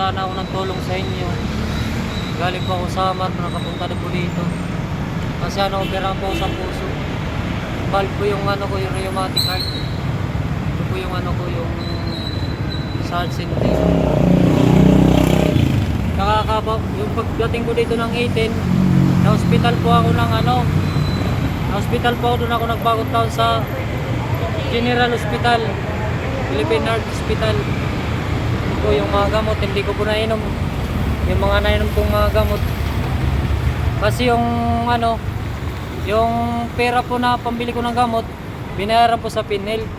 sana ako ng tulong sa inyo. Galing po ako sa Samar, nakapunta na po dito. Kasi operahan po ako sa puso. Valve po yung ko, yung rheumatic heart. Ito po yung yung sa Sinte. Yung pagdating ko dito ng 18, na hospital po ako ng na hospital po ako, doon ako nagbagong taon sa General Hospital, Philippine Heart Hospital. Ito po yung mga gamot, hindi ko po nainom. Yung mga nainom kong mga gamot. Kasi yung yung pera po na pambili ko ng gamot, binayaran po sa PhilHealth.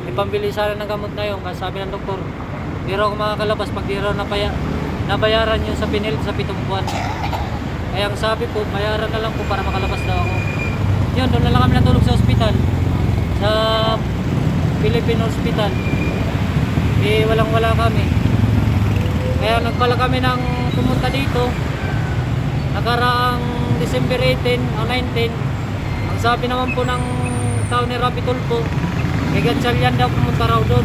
Ipambili sana ng gamot na yun, kasi sabi ng doktor, di raw ako makakalabas pag di raw nabayaran yun sa PhilHealth sa 7 buwan. Kaya ang sabi po, bayaran na lang po para makalabas daw ako. Yun, doon na lang kami natulog sa ospital, sa Philippine Hospital. Walang wala kami. Kaya nagpala kami ng pumunta dito nakaraang December 18 o 19. Ang sabi naman po ng tao ni Rapi Tulfo, kay Gatchalian daw pumunta raw doon.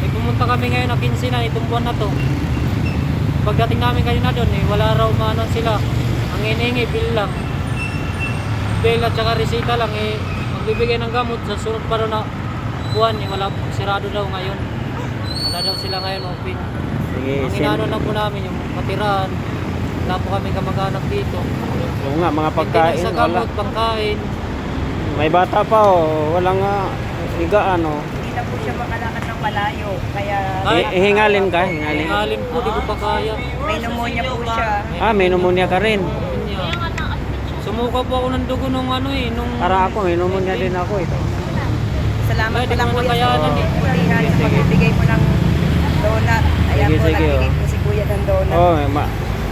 Pumunta kami ngayon na 15 na itong buwan na to. Pagdating namin kanina doon, wala raw sila. Ang hinihingi bill lang, bill at saka resita lang. Magbibigay ng gamot sa sunod pa na buwan. Wala, sirado daw ngayon. Wala daw sila ngayon open. Sige, ang inano lang po namin yung matirahan. Wala po kami kamag-anak dito. Oo nga, mga pagkain, sa wala. gamot, pangkain. May bata pa walang higaan Hindi na po siya makalakad ng malayo. Kaya Hingalin ka, hingalin. Hingalin po, di ko pa kaya. may pneumonia po siya. May pneumonia ka rin. Sumuka po ako ng dugo nung nung... Para ako, may pneumonia din ako ito. Salamat Ay, pala di ko po nakayanan sa pulihan sa pagbibigay mo ng donut. Ayan Sige, po, sige, nagbigay po si Kuya ng donut.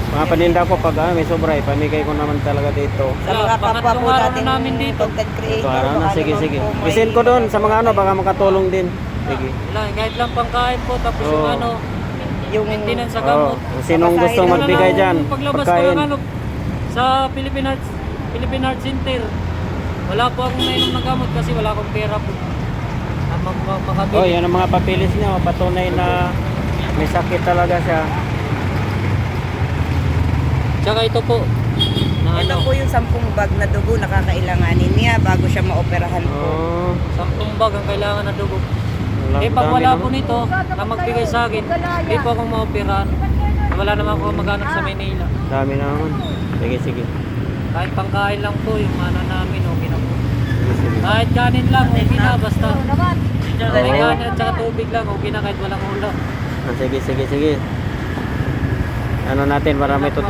Mga paninda ko pag may sobra, pamigay ko naman talaga dito. Sa mga kapwa po pangatlong araw natin na namin dito. content creator. Ito araw na, baka sige, naman sige. po may- Isin ko doon sa mga baka makatulong din. Sige. Wala, kahit lang pangkain po, tapos Oo. yung maintenance sa gamot. Sinong gusto Papasahin magbigay Wala dyan? nang Paglabas ko Pagkain. ng sa Philippine Arts Center. Wala po akong nainom ng gamot kasi wala akong pera po. Makabili. Yan ang mga papilis niya. Patunay na may sakit talaga siya. Tsaka ito po. Na Ito po yung 10 bag na dugo na kakailanganin niya bago siya maoperahan po. 10 bag ang kailangan na dugo. Walang Pag dami wala naman. po nito, na magbigay sa akin, hindi po akong maoperahan. Wala naman ako mag-anak sa Manila. Dami naman. Sige, sige. Kahit pangkain lang po, yung namin, okay na po. Sige, sige. Kahit kanin lang, okay na, basta. Oo. Kanin at saka tubig lang, okay na kahit walang ulam. Sige, sige, sige. Ano natin para may